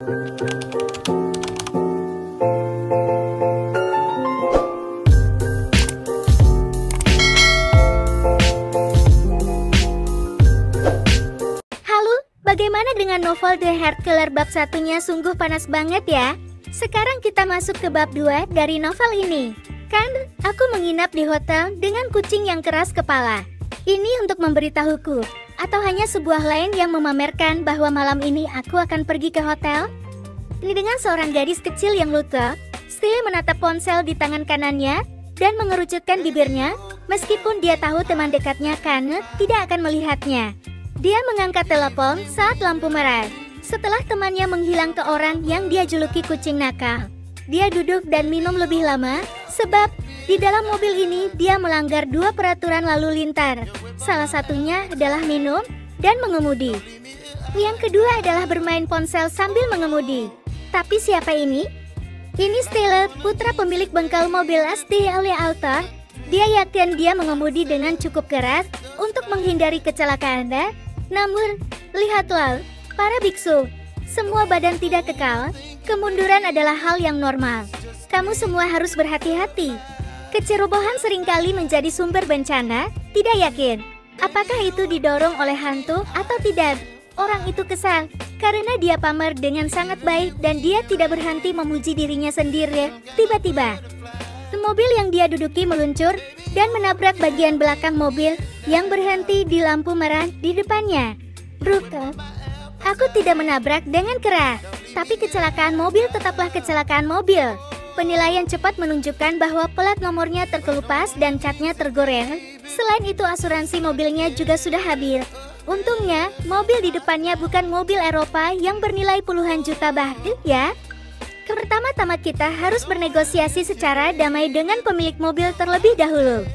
Halo, bagaimana dengan novel The Heart Killer bab satunya? Sungguh panas banget ya. Sekarang kita masuk ke bab 2 dari novel ini. Kan, aku menginap di hotel dengan kucing yang keras kepala. Ini untuk memberitahuku, atau hanya sebuah line yang memamerkan bahwa malam ini aku akan pergi ke hotel? Ini dengan seorang gadis kecil yang luto, Steele menatap ponsel di tangan kanannya dan mengerucutkan bibirnya, meskipun dia tahu teman dekatnya Kane tidak akan melihatnya. Dia mengangkat telepon saat lampu merah. Setelah temannya menghilang ke orang yang dia juluki kucing nakal, dia duduk dan minum lebih lama, sebab di dalam mobil ini dia melanggar 2 peraturan lalu lintas. Salah satunya adalah minum dan mengemudi. Yang kedua adalah bermain ponsel sambil mengemudi. Tapi siapa ini? Ini Steele, putra pemilik bengkel mobil Steele Auto. Dia yakin dia mengemudi dengan cukup keras untuk menghindari kecelakaan. Namun, lihatlah, para biksu, semua badan tidak kekal. Kemunduran adalah hal yang normal. Kamu semua harus berhati-hati. Kecerobohan seringkali menjadi sumber bencana. Tidak yakin apakah itu didorong oleh hantu atau tidak. Orang itu kesal karena dia pamer dengan sangat baik dan dia tidak berhenti memuji dirinya sendiri. Tiba-tiba, mobil yang dia duduki meluncur dan menabrak bagian belakang mobil yang berhenti di lampu merah di depannya. Brutal. Aku tidak menabrak dengan keras, tapi kecelakaan mobil tetaplah kecelakaan mobil. Penilaian cepat menunjukkan bahwa plat nomornya terkelupas dan catnya tergoreng. Selain itu asuransi mobilnya juga sudah habis. Untungnya, mobil di depannya bukan mobil Eropa yang bernilai puluhan juta bahkan ya. Pertama-tama kita harus bernegosiasi secara damai dengan pemilik mobil terlebih dahulu.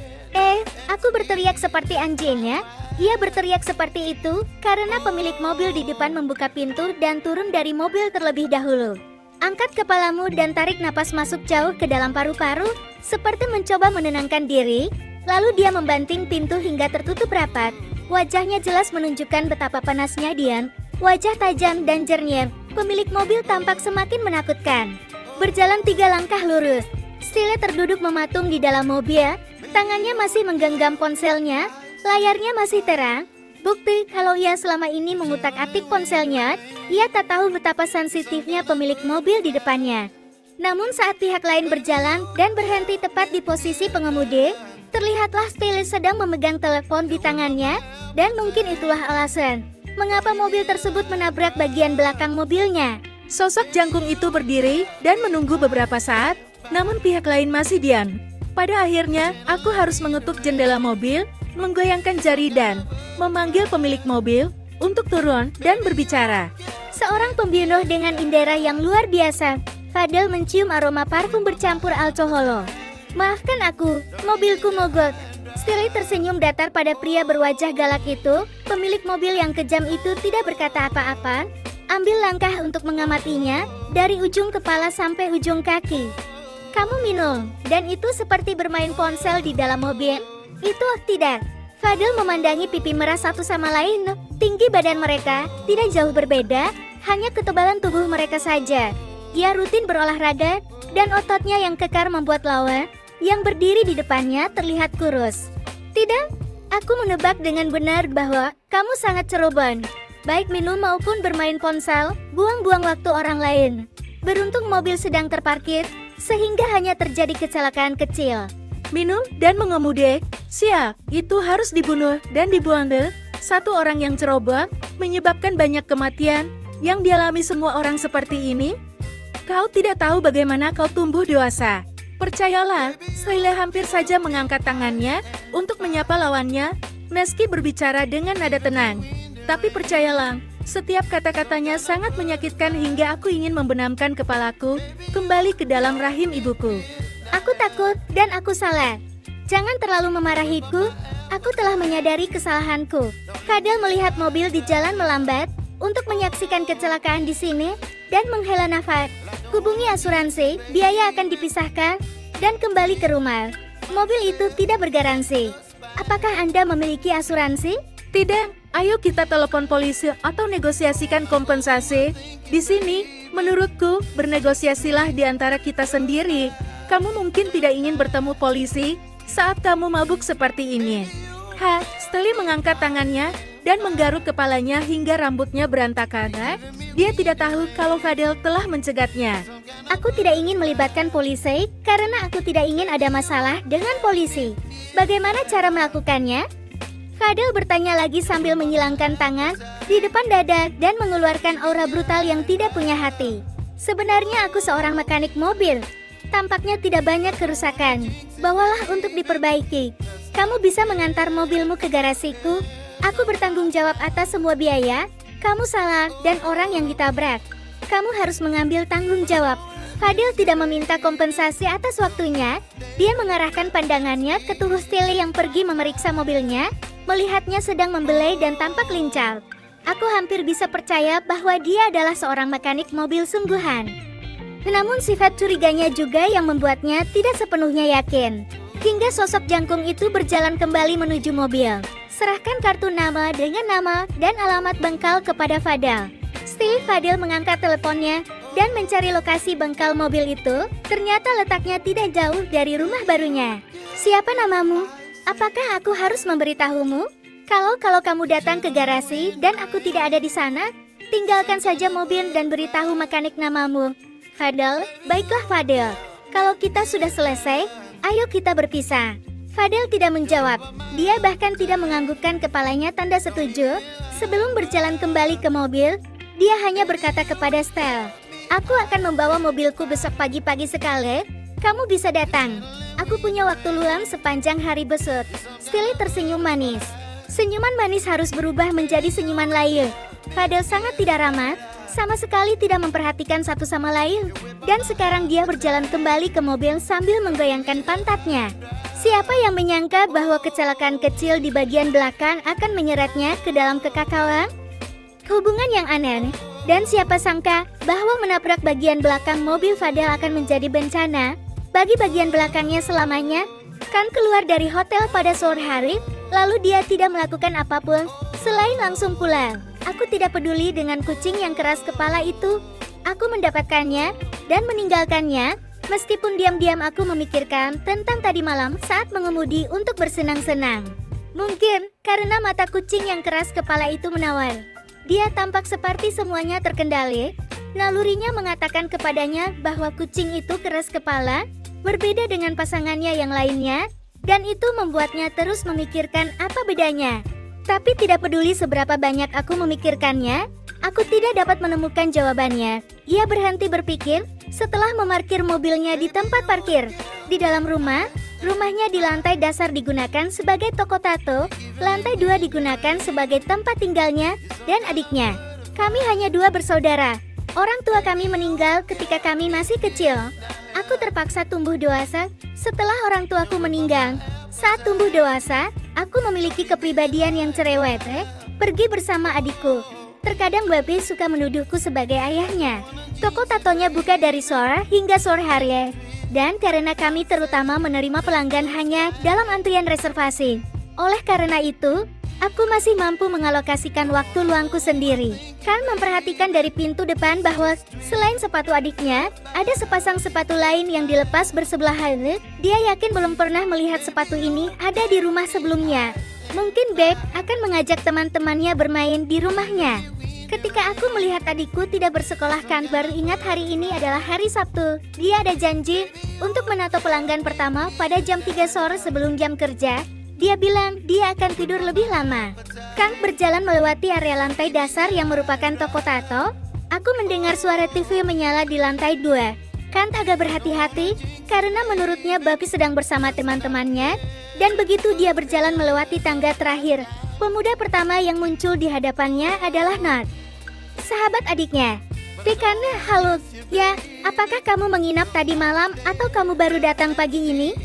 Aku berteriak seperti anjingnya. Ia berteriak seperti itu karena pemilik mobil di depan membuka pintu dan turun dari mobil terlebih dahulu. Angkat kepalamu dan tarik napas masuk jauh ke dalam paru-paru, seperti mencoba menenangkan diri. Lalu dia membanting pintu hingga tertutup rapat. Wajahnya jelas menunjukkan betapa panasnya dia. Wajah tajam dan jernih. Pemilik mobil tampak semakin menakutkan. Berjalan 3 langkah lurus, Steele terduduk mematung di dalam mobil. Tangannya masih menggenggam ponselnya. Layarnya masih terang. Bukti kalau ia selama ini mengutak-atik ponselnya. Ia tak tahu betapa sensitifnya pemilik mobil di depannya. Namun saat pihak lain berjalan dan berhenti tepat di posisi pengemudi, terlihatlah Steele sedang memegang telepon di tangannya. Dan mungkin itulah alasan mengapa mobil tersebut menabrak bagian belakang mobilnya. Sosok jangkung itu berdiri dan menunggu beberapa saat, namun pihak lain masih diam. Pada akhirnya, aku harus mengetuk jendela mobil, menggoyangkan jari dan memanggil pemilik mobil untuk turun dan berbicara. Seorang pembunuh dengan indera yang luar biasa. Fadel mencium aroma parfum bercampur alkohol. Maafkan aku, mobilku mogok. Steele tersenyum datar pada pria berwajah galak itu. Pemilik mobil yang kejam itu tidak berkata apa-apa. Ambil langkah untuk mengamatinya dari ujung kepala sampai ujung kaki. Kamu minum, dan itu seperti bermain ponsel di dalam mobil. Itu tidak. Fadel memandangi pipi merah satu sama lain. Tinggi badan mereka tidak jauh berbeda, hanya ketebalan tubuh mereka saja. Ia rutin berolahraga, dan ototnya yang kekar membuat lawan yang berdiri di depannya terlihat kurus. Tidak, aku menebak dengan benar bahwa kamu sangat ceroboh. Baik minum maupun bermain ponsel, buang-buang waktu orang lain. Beruntung mobil sedang terparkir, sehingga hanya terjadi kecelakaan kecil. Minum dan mengemudi, siap, itu harus dibunuh dan dibuang. Satu orang yang ceroboh menyebabkan banyak kematian yang dialami semua orang seperti ini. Kau tidak tahu bagaimana kau tumbuh dewasa. Percayalah, Steele hampir saja mengangkat tangannya untuk menyapa lawannya, meski berbicara dengan nada tenang. Tapi percayalah, setiap kata-katanya sangat menyakitkan hingga aku ingin membenamkan kepalaku kembali ke dalam rahim ibuku. Aku takut dan aku salah. Jangan terlalu memarahiku, aku telah menyadari kesalahanku. Fadel melihat mobil di jalan melambat untuk menyaksikan kecelakaan di sini dan menghela nafas. Hubungi asuransi, biaya akan dipisahkan, dan kembali ke rumah. Mobil itu tidak bergaransi. Apakah Anda memiliki asuransi? Tidak, Ayo kita telepon polisi atau negosiasikan kompensasi. Di sini, menurutku, bernegosiasilah di antara kita sendiri. Kamu mungkin tidak ingin bertemu polisi saat kamu mabuk seperti ini. Stelly mengangkat tangannya dan menggaruk kepalanya hingga rambutnya berantakan. Dia tidak tahu kalau Fadel telah mencegatnya. Aku tidak ingin melibatkan polisi karena aku tidak ingin ada masalah dengan polisi. Bagaimana cara melakukannya? Fadel bertanya lagi sambil menyilangkan tangan di depan dada dan mengeluarkan aura brutal yang tidak punya hati. Sebenarnya aku seorang mekanik mobil. Tampaknya tidak banyak kerusakan. Bawalah untuk diperbaiki. Kamu bisa mengantar mobilmu ke garasiku. Aku bertanggung jawab atas semua biaya. Kamu salah dan orang yang ditabrak. Kamu harus mengambil tanggung jawab. Fadel tidak meminta kompensasi atas waktunya. Dia mengarahkan pandangannya ke tubuh Stelly yang pergi memeriksa mobilnya. Melihatnya sedang membelai dan tampak lincah. Aku hampir bisa percaya bahwa dia adalah seorang mekanik mobil sungguhan. Namun sifat curiganya juga yang membuatnya tidak sepenuhnya yakin. Hingga sosok jangkung itu berjalan kembali menuju mobil. Serahkan kartu nama dengan nama dan alamat bengkal kepada Fadel. Setelah Fadel mengangkat teleponnya dan mencari lokasi bengkal mobil itu, ternyata letaknya tidak jauh dari rumah barunya. Siapa namamu? Apakah aku harus memberitahumu? Kalau kamu datang ke garasi dan aku tidak ada di sana, tinggalkan saja mobil dan beritahu mekanik namamu. Fadel, baiklah Fadel. Kalau kita sudah selesai, ayo kita berpisah. Fadel tidak menjawab. Dia bahkan tidak menganggukkan kepalanya tanda setuju. Sebelum berjalan kembali ke mobil, dia hanya berkata kepada Stell, "Aku akan membawa mobilku besok pagi-pagi sekali. Kamu bisa datang. Aku punya waktu luang sepanjang hari besok." Stelly tersenyum manis. Senyuman manis harus berubah menjadi senyuman layu. Fadel sangat tidak ramah, sama sekali tidak memperhatikan satu sama lain. Dan sekarang dia berjalan kembali ke mobil sambil menggoyangkan pantatnya. Siapa yang menyangka bahwa kecelakaan kecil di bagian belakang akan menyeretnya ke dalam kekacauan? Hubungan yang aneh. Dan siapa sangka bahwa menabrak bagian belakang mobil Fadel akan menjadi bencana bagi bagian belakangnya selamanya. Kan keluar dari hotel pada sore hari, lalu dia tidak melakukan apapun selain langsung pulang. Aku tidak peduli dengan kucing yang keras kepala itu. Aku mendapatkannya dan meninggalkannya, meskipun diam-diam aku memikirkan tentang tadi malam saat mengemudi untuk bersenang-senang. Mungkin karena mata kucing yang keras kepala itu menawar. Dia tampak seperti semuanya terkendali. Nalurinya mengatakan kepadanya bahwa kucing itu keras kepala, berbeda dengan pasangannya yang lainnya, dan itu membuatnya terus memikirkan apa bedanya. Tapi tidak peduli seberapa banyak aku memikirkannya, aku tidak dapat menemukan jawabannya. Ia berhenti berpikir setelah memarkir mobilnya di tempat parkir. Di dalam rumahnya di lantai dasar digunakan sebagai toko tato, lantai 2 digunakan sebagai tempat tinggalnya dan adiknya. Kami hanya 2 bersaudara. Orang tua kami meninggal ketika kami masih kecil. Aku terpaksa tumbuh dewasa setelah orang tuaku meninggal. Saat tumbuh dewasa, aku memiliki kepribadian yang cerewet, pergi bersama adikku. Terkadang Babe suka menuduhku sebagai ayahnya. Toko tatonya buka dari sore hingga sore hari. Dan karena kami terutama menerima pelanggan hanya dalam antrian reservasi. Oleh karena itu, aku masih mampu mengalokasikan waktu luangku sendiri. Kan memperhatikan dari pintu depan bahwa selain sepatu adiknya, ada sepasang sepatu lain yang dilepas bersebelahan. Dia yakin belum pernah melihat sepatu ini ada di rumah sebelumnya. Mungkin Babe akan mengajak teman-temannya bermain di rumahnya. Ketika aku melihat adikku tidak bersekolah kan baru ingat hari ini adalah hari Sabtu. Dia ada janji untuk menato pelanggan pertama pada jam 3 sore sebelum jam kerja. Dia bilang dia akan tidur lebih lama. Kang berjalan melewati area lantai dasar yang merupakan toko tato. Aku mendengar suara TV menyala di lantai 2. Kang agak berhati-hati karena menurutnya Babi sedang bersama teman-temannya. Dan begitu dia berjalan melewati tangga terakhir, pemuda pertama yang muncul di hadapannya adalah Nat, sahabat adiknya. Dekan, halo. Ya, apakah kamu menginap tadi malam atau kamu baru datang pagi ini?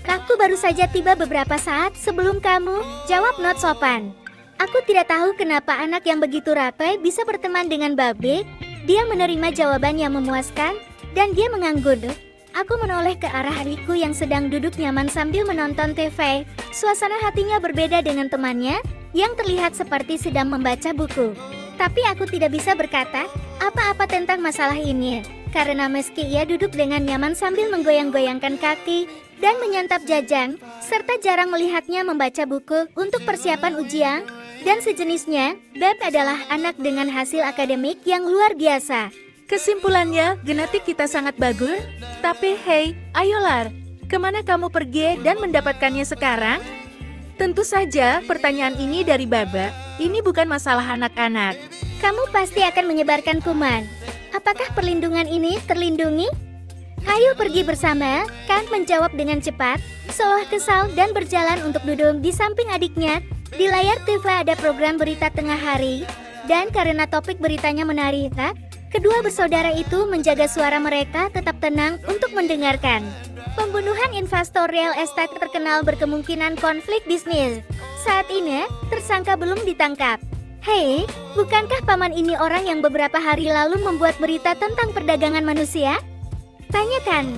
Aku baru saja tiba beberapa saat sebelum kamu, jawab Not sopan. Aku tidak tahu kenapa anak yang begitu rapi bisa berteman dengan Babe. Dia menerima jawaban yang memuaskan, dan dia mengangguk. Aku menoleh ke arah adikku yang sedang duduk nyaman sambil menonton TV. Suasana hatinya berbeda dengan temannya. yang terlihat seperti sedang membaca buku. Tapi aku tidak bisa berkata apa-apa tentang masalah ini, karena meski ia duduk dengan nyaman sambil menggoyang-goyangkan kaki dan menyantap jajan, serta jarang melihatnya membaca buku untuk persiapan ujian dan sejenisnya, Beb adalah anak dengan hasil akademik yang luar biasa. Kesimpulannya, genetik kita sangat bagus. Tapi hey, ayolah, kemana kamu pergi dan mendapatkannya sekarang? Tentu saja, pertanyaan ini dari Baba. Ini bukan masalah anak-anak. Kamu pasti akan menyebarkan kuman. Apakah perlindungan ini terlindungi? Ayo pergi bersama, Kan menjawab dengan cepat, seolah kesal dan berjalan untuk duduk di samping adiknya. Di layar TV ada program berita tengah hari, dan karena topik beritanya menarik, kedua bersaudara itu menjaga suara mereka tetap tenang untuk mendengarkan. Pembunuhan investor real estate terkenal berkemungkinan konflik bisnis. Saat ini, tersangka belum ditangkap. Hei, bukankah paman ini orang yang beberapa hari lalu membuat berita tentang perdagangan manusia? Tanyakan.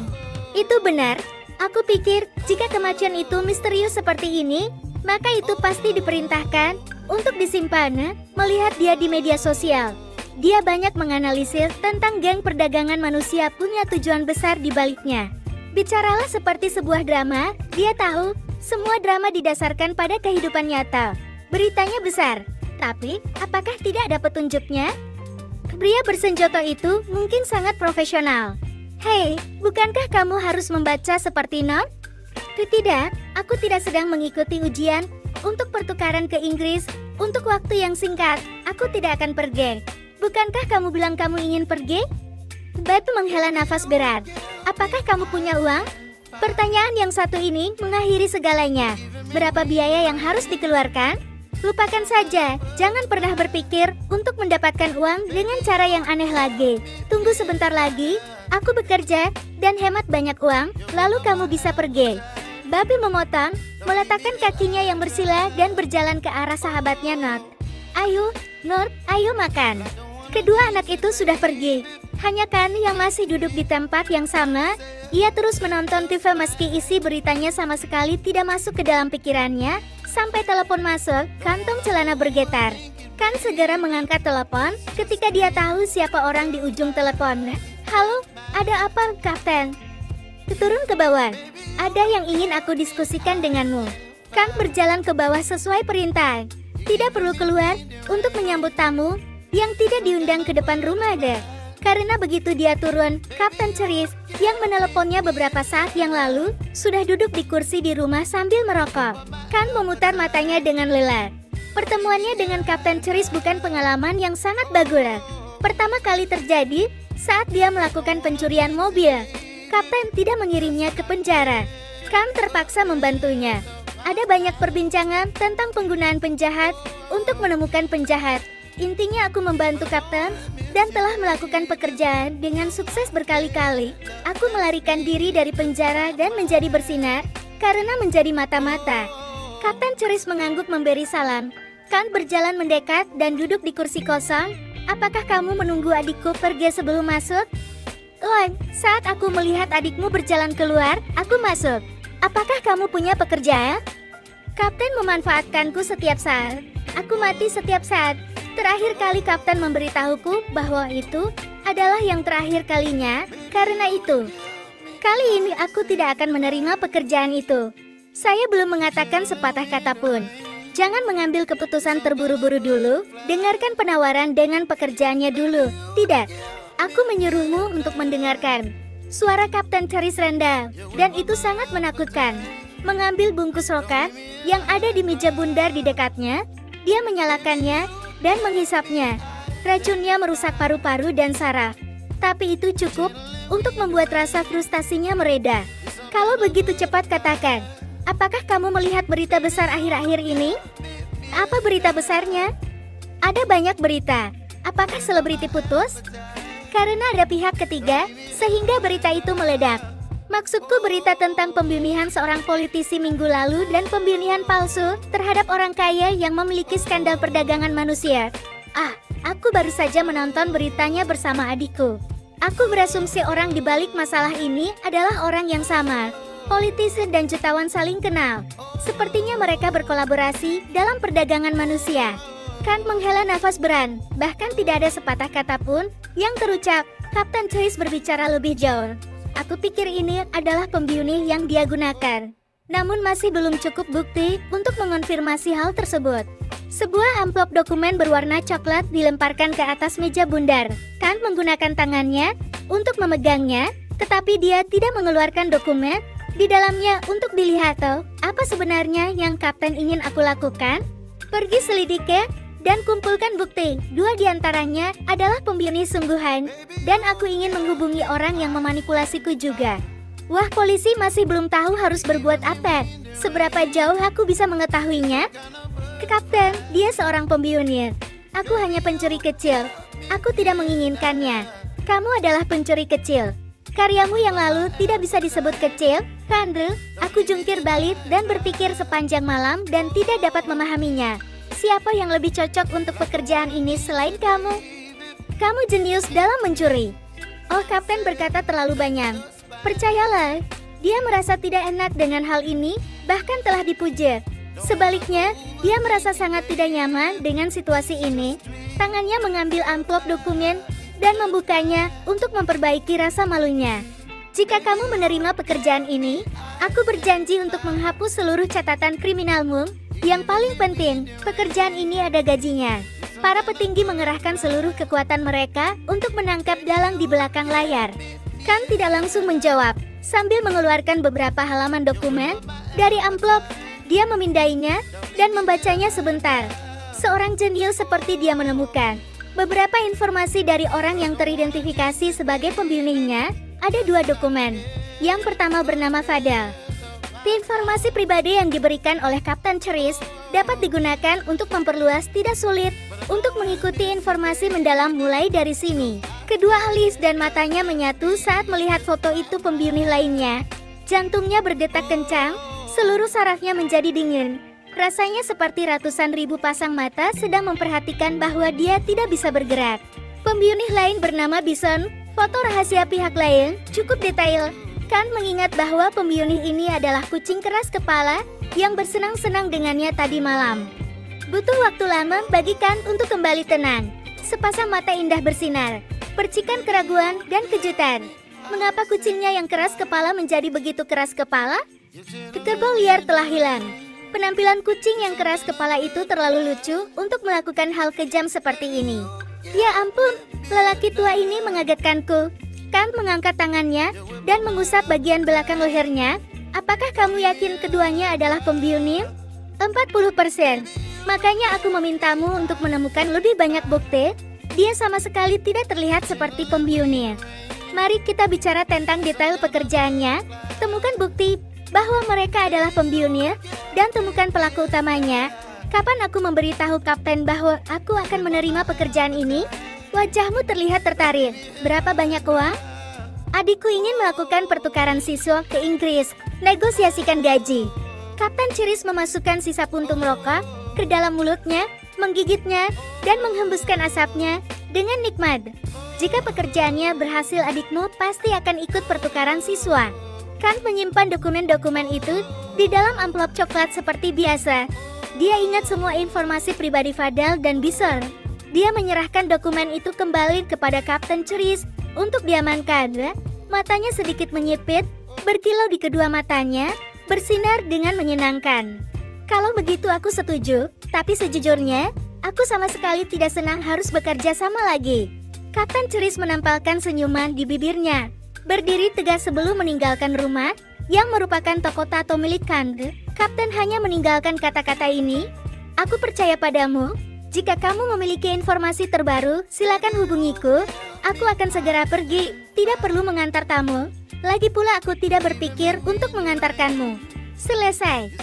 Itu benar. Aku pikir, jika kematian itu misterius seperti ini, maka itu pasti diperintahkan untuk disimpan. Melihat dia di media sosial, dia banyak menganalisis tentang geng perdagangan manusia punya tujuan besar di baliknya. Bicaralah seperti sebuah drama, dia tahu, semua drama didasarkan pada kehidupan nyata. Beritanya besar, tapi apakah tidak ada petunjuknya? Pria bersenjata itu mungkin sangat profesional. Hei, bukankah kamu harus membaca seperti Non? Tidak, aku tidak sedang mengikuti ujian untuk pertukaran ke Inggris. Untuk waktu yang singkat, aku tidak akan pergi. Bukankah kamu bilang kamu ingin pergi? Batu menghela nafas berat. Apakah kamu punya uang? Pertanyaan yang satu ini mengakhiri segalanya. Berapa biaya yang harus dikeluarkan? Lupakan saja, jangan pernah berpikir untuk mendapatkan uang dengan cara yang aneh lagi. Tunggu sebentar lagi, aku bekerja dan hemat banyak uang, lalu kamu bisa pergi. Babi memotong, meletakkan kakinya yang bersila dan berjalan ke arah sahabatnya Not. Ayo, Not, ayo makan. Kedua anak itu sudah pergi. Hanya Kan yang masih duduk di tempat yang sama. Ia terus menonton TV meski isi beritanya sama sekali tidak masuk ke dalam pikirannya. Sampai telepon masuk, kantong celana bergetar. Kan segera mengangkat telepon ketika dia tahu siapa orang di ujung telepon. Halo, ada apa, Kapten? Turun ke bawah. Ada yang ingin aku diskusikan denganmu. Kan berjalan ke bawah sesuai perintah. Tidak perlu keluar untuk menyambut tamu yang tidak diundang ke depan rumah deh. Karena begitu dia turun, Kapten Ceris yang meneleponnya beberapa saat yang lalu sudah duduk di kursi di rumah sambil merokok. Kan memutar matanya dengan lelah. Pertemuannya dengan Kapten Ceris bukan pengalaman yang sangat bagus. Pertama kali terjadi saat dia melakukan pencurian mobil. Kapten tidak mengirimnya ke penjara. Kan terpaksa membantunya. Ada banyak perbincangan tentang penggunaan penjahat untuk menemukan penjahat. Intinya aku membantu Kapten dan telah melakukan pekerjaan dengan sukses berkali-kali. Aku melarikan diri dari penjara dan menjadi bersinar karena menjadi mata-mata. Kapten Ceris mengangguk memberi salam. Kan berjalan mendekat dan duduk di kursi kosong. Apakah kamu menunggu adikku pergi sebelum masuk? Lon, saat aku melihat adikmu berjalan keluar, aku masuk. Apakah kamu punya pekerjaan? Kapten memanfaatkanku setiap saat. Aku mati setiap saat. Terakhir kali Kapten memberitahuku bahwa itu adalah yang terakhir kalinya. Karena itu, kali ini aku tidak akan menerima pekerjaan itu. Saya belum mengatakan sepatah kata pun. Jangan mengambil keputusan terburu-buru dulu. Dengarkan penawaran dengan pekerjaannya dulu. Tidak, aku menyuruhmu untuk mendengarkan. Suara Kapten Ceris rendah, dan itu sangat menakutkan. Mengambil bungkus rokok yang ada di meja bundar di dekatnya, dia menyalakannya dan menghisapnya. Racunnya merusak paru-paru dan saraf. Tapi itu cukup untuk membuat rasa frustasinya mereda. Kalau begitu cepat katakan, apakah kamu melihat berita besar akhir-akhir ini? Apa berita besarnya? Ada banyak berita. Apakah selebriti putus? Karena ada pihak ketiga, sehingga berita itu meledak. Maksudku berita tentang pembunuhan seorang politisi minggu lalu dan pembunuhan palsu terhadap orang kaya yang memiliki skandal perdagangan manusia. Aku baru saja menonton beritanya bersama adikku. Aku berasumsi orang di balik masalah ini adalah orang yang sama. Politisi dan jutawan saling kenal. Sepertinya mereka berkolaborasi dalam perdagangan manusia. Kant menghela nafas berat, bahkan tidak ada sepatah kata pun yang terucap. Kapten Ceris berbicara lebih jauh. Aku pikir ini adalah pembunuh yang dia gunakan. Namun masih belum cukup bukti untuk mengonfirmasi hal tersebut. Sebuah amplop dokumen berwarna coklat dilemparkan ke atas meja bundar. Kant menggunakan tangannya untuk memegangnya, tetapi dia tidak mengeluarkan dokumen di dalamnya untuk dilihat. Apa sebenarnya yang Kapten ingin aku lakukan? Pergi selidiki dan kumpulkan bukti. Dua di antaranya adalah pembunuh sungguhan, dan aku ingin menghubungi orang yang memanipulasiku juga. Wah, polisi masih belum tahu harus berbuat apa. Seberapa jauh aku bisa mengetahuinya? Kapten, dia seorang pembunuh. Aku hanya pencuri kecil. Aku tidak menginginkannya. Kamu adalah pencuri kecil. Karyamu yang lalu tidak bisa disebut kecil, Kandel. Aku jungkir balik dan berpikir sepanjang malam dan tidak dapat memahaminya. Siapa yang lebih cocok untuk pekerjaan ini selain kamu? Kamu jenius dalam mencuri. Oh, Kapten berkata terlalu banyak. Percayalah, dia merasa tidak enak dengan hal ini, bahkan telah dipuji. Sebaliknya, dia merasa sangat tidak nyaman dengan situasi ini. Tangannya mengambil amplop dokumen dan membukanya untuk memperbaiki rasa malunya. Jika kamu menerima pekerjaan ini, aku berjanji untuk menghapus seluruh catatan kriminalmu. Yang paling penting, pekerjaan ini ada gajinya. Para petinggi mengerahkan seluruh kekuatan mereka untuk menangkap dalang di belakang layar. Kant tidak langsung menjawab. Sambil mengeluarkan beberapa halaman dokumen dari amplop, dia memindainya dan membacanya sebentar. Seorang jenius seperti dia menemukan beberapa informasi dari orang yang teridentifikasi sebagai pembunuhnya. Ada dua dokumen. Yang pertama bernama Fadal. Informasi pribadi yang diberikan oleh Kapten Ceris dapat digunakan untuk memperluas, tidak sulit untuk mengikuti informasi mendalam mulai dari sini. Kedua alis dan matanya menyatu saat melihat foto itu pembunuh lainnya. Jantungnya berdetak kencang, seluruh sarafnya menjadi dingin. Rasanya seperti ratusan ribu pasang mata sedang memperhatikan bahwa dia tidak bisa bergerak. Pembunuh lain bernama Bison. Foto rahasia pihak lain cukup detail. Kant mengingat bahwa pembunuh ini adalah kucing keras kepala yang bersenang-senang dengannya tadi malam. Butuh waktu lama bagi Kant untuk kembali tenang. Sepasang mata indah bersinar, percikan keraguan dan kejutan. Mengapa kucingnya yang keras kepala menjadi begitu keras kepala? Kerbau liar telah hilang. Penampilan kucing yang keras kepala itu terlalu lucu untuk melakukan hal kejam seperti ini. Ya ampun, lelaki tua ini mengagetkanku. Kant mengangkat tangannya dan mengusap bagian belakang lehernya. Apakah kamu yakin keduanya adalah pembunuh? 40%. Makanya aku memintamu untuk menemukan lebih banyak bukti. Dia sama sekali tidak terlihat seperti pembunuh. Mari kita bicara tentang detail pekerjaannya. Temukan bukti bahwa mereka adalah pembunuh dan temukan pelaku utamanya. Kapan aku memberitahu Kapten bahwa aku akan menerima pekerjaan ini? Wajahmu terlihat tertarik. Berapa banyak uang? Adikku ingin melakukan pertukaran siswa ke Inggris. Negosiasikan gaji. Kapten Ceris memasukkan sisa puntung rokok ke dalam mulutnya, menggigitnya, dan menghembuskan asapnya dengan nikmat. Jika pekerjaannya berhasil, adikmu pasti akan ikut pertukaran siswa. Kant menyimpan dokumen-dokumen itu di dalam amplop coklat seperti biasa. Dia ingat semua informasi pribadi Fadal dan Bison. Dia menyerahkan dokumen itu kembali kepada Kapten Ceris untuk diamankan. Matanya sedikit menyipit, berkilau di kedua matanya, bersinar dengan menyenangkan. Kalau begitu aku setuju, tapi sejujurnya, aku sama sekali tidak senang harus bekerja sama lagi. Kapten Ceris menampilkan senyuman di bibirnya. Berdiri tegas sebelum meninggalkan rumah, yang merupakan toko tato milik Kant. Kapten hanya meninggalkan kata-kata ini. Aku percaya padamu. Jika kamu memiliki informasi terbaru, silakan hubungiku. Aku akan segera pergi, tidak perlu mengantar tamu. Lagi pula aku tidak berpikir untuk mengantarkanmu. Selesai.